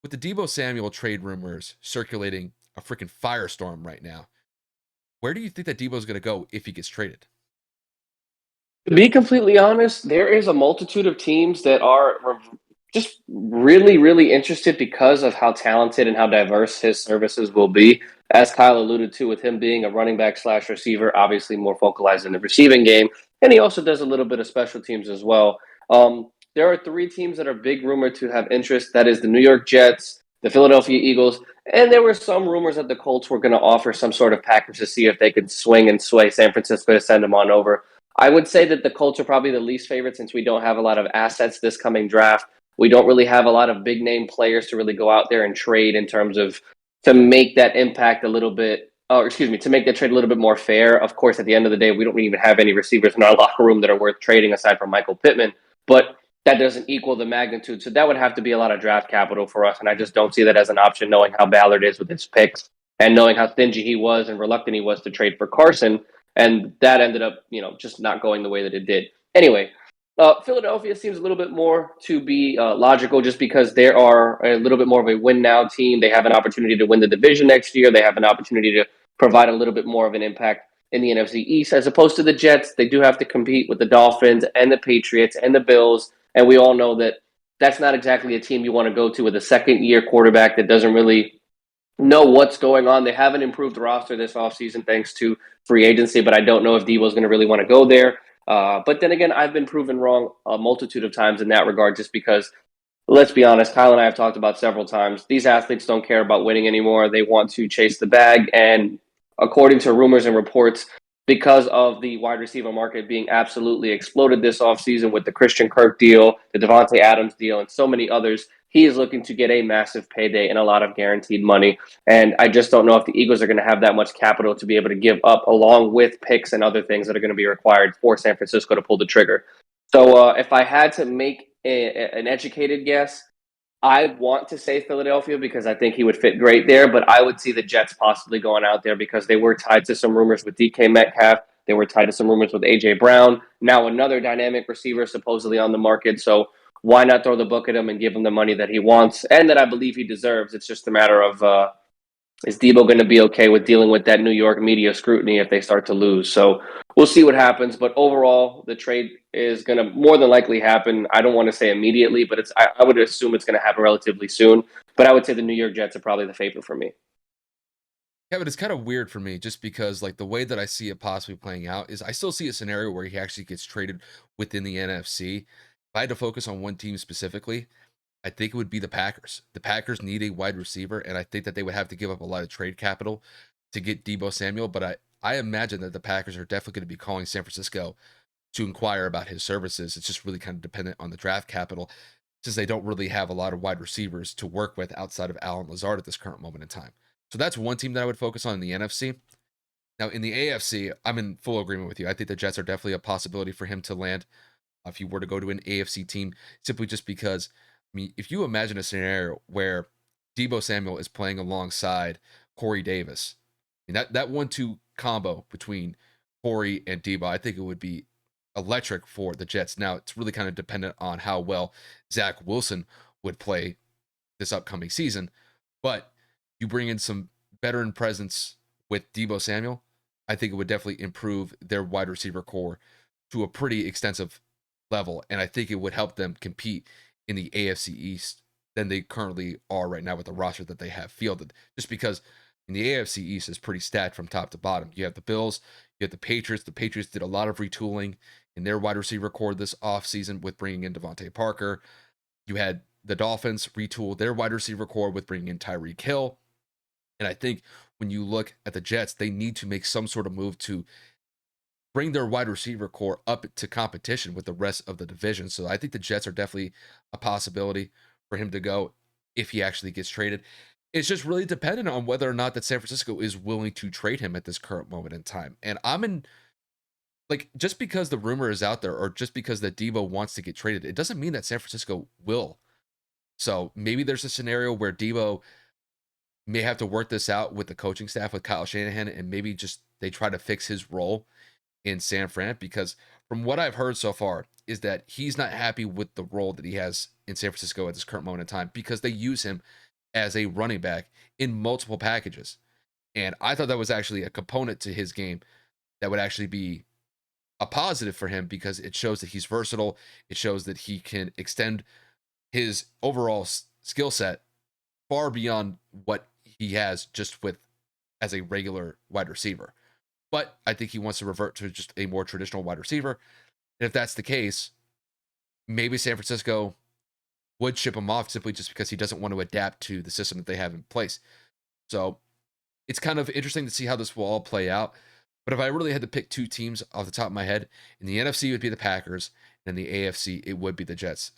with the Deebo Samuel trade rumors circulating a freaking firestorm right now, where do you think that Deebo's going to go if he gets traded? To be completely honest, there is a multitude of teams that are just really, really interested because of how talented and how diverse his services will be. As Kyle alluded to, with him being a running back slash receiver, obviously more focalized in the receiving game, and he also does a little bit of special teams as well. There are three teams that are big rumored to have interest. That is the New York Jets, the Philadelphia Eagles, and there were some rumors that the Colts were going to offer some sort of package to see if they could swing and sway San Francisco to send him on over. I would say that the Colts are probably the least favorite since we don't have a lot of assets this coming draft. We don't really have a lot of big name players to really go out there and trade in terms of to make that impact a little bit, or excuse me, to make that trade a little bit more fair. Of course, at the end of the day, we don't even have any receivers in our locker room that are worth trading aside from Michael Pittman, but that doesn't equal the magnitude. So that would have to be a lot of draft capital for us. And I just don't see that as an option, knowing how Ballard is with his picks and knowing how stingy he was and reluctant he was to trade for Carson, and that ended up, just not going the way that it did. Anyway, Philadelphia seems a little bit more to be logical, just because they are a little bit more of a win now team. They have an opportunity to win the division next year. They have an opportunity to provide a little bit more of an impact in the NFC East, as opposed to the Jets. They do have to compete with the Dolphins and the Patriots and the Bills, and we all know that that's not exactly a team you want to go to with a second year quarterback that doesn't really know what's going on. They haven't improved the roster this offseason thanks to free agency, but I don't know if Deebo is going to really want to go there. But then again, I've been proven wrong a multitude of times in that regard, just because, let's be honest, Kyle and I have talked about several times, these athletes don't care about winning anymore. They want to chase the bag. And according to rumors and reports, because of the wide receiver market being absolutely exploded this offseason with the Christian Kirk deal, the Devontae Adams deal, and so many others, he is looking to get a massive payday and a lot of guaranteed money. And I just don't know if the Eagles are going to have that much capital to be able to give up, along with picks and other things that are going to be required for San Francisco to pull the trigger. So if I had to make an educated guess, I want to say Philadelphia because I think he would fit great there, but I would see the Jets possibly going out there because they were tied to some rumors with DK Metcalf. They were tied to some rumors with AJ Brown. Now another dynamic receiver supposedly on the market. So why not throw the book at him and give him the money that he wants and that I believe he deserves? It's just a matter of is Deebo going to be okay with dealing with that New York media scrutiny if they start to lose? So we'll see what happens. But overall, the trade is going to more than likely happen. I don't want to say immediately, but I would assume it's going to happen relatively soon. But I would say the New York Jets are probably the favorite for me. Yeah, but it's kind of weird for me just because like the way that I see it possibly playing out is I still see a scenario where he actually gets traded within the NFC. If I had to focus on one team specifically, I think it would be the Packers. The Packers need a wide receiver, and I think that they would have to give up a lot of trade capital to get Deebo Samuel. But I imagine that the Packers are definitely going to be calling San Francisco to inquire about his services. It's just really kind of dependent on the draft capital since they don't really have a lot of wide receivers to work with outside of Allen Lazard at this current moment in time. So that's one team that I would focus on in the NFC. Now, in the AFC, I'm in full agreement with you. I think the Jets are definitely a possibility for him to land if you were to go to an AFC team, simply just because, I mean, if you imagine a scenario where Deebo Samuel is playing alongside Corey Davis, I mean, that 1-2 combo between Corey and Deebo, I think it would be electric for the Jets. Now, it's really kind of dependent on how well Zach Wilson would play this upcoming season, but you bring in some veteran presence with Deebo Samuel, I think it would definitely improve their wide receiver core to a pretty extensive level. And I think it would help them compete in the AFC East than they currently are right now with the roster that they have fielded. Just because in the AFC East is pretty stacked from top to bottom. You have the Bills, you have the Patriots. The Patriots did a lot of retooling in their wide receiver core this offseason with bringing in Devontae Parker. You had the Dolphins retool their wide receiver core with bringing in Tyreek Hill. And I think when you look at the Jets, they need to make some sort of move to bring their wide receiver core up to competition with the rest of the division. So I think the Jets are definitely a possibility for him to go if he actually gets traded. It's just really dependent on whether or not that San Francisco is willing to trade him at this current moment in time. And I'm in like just because the rumor is out there or just because that Deebo wants to get traded, it doesn't mean that San Francisco will. So maybe there's a scenario where Deebo may have to work this out with the coaching staff with Kyle Shanahan and maybe just they try to fix his role in San Fran because from what I've heard so far is that he's not happy with the role that he has in San Francisco at this current moment in time because they use him as a running back in multiple packages. And I thought that was actually a component to his game that would actually be a positive for him because it shows that he's versatile. It shows that he can extend his overall skill set far beyond what he has just with as a regular wide receiver. But I think he wants to revert to just a more traditional wide receiver. And if that's the case, maybe San Francisco would ship him off simply just because he doesn't want to adapt to the system that they have in place. So it's kind of interesting to see how this will all play out. But if I really had to pick two teams off the top of my head, in the NFC it would be the Packers, and in the AFC it would be the Jets.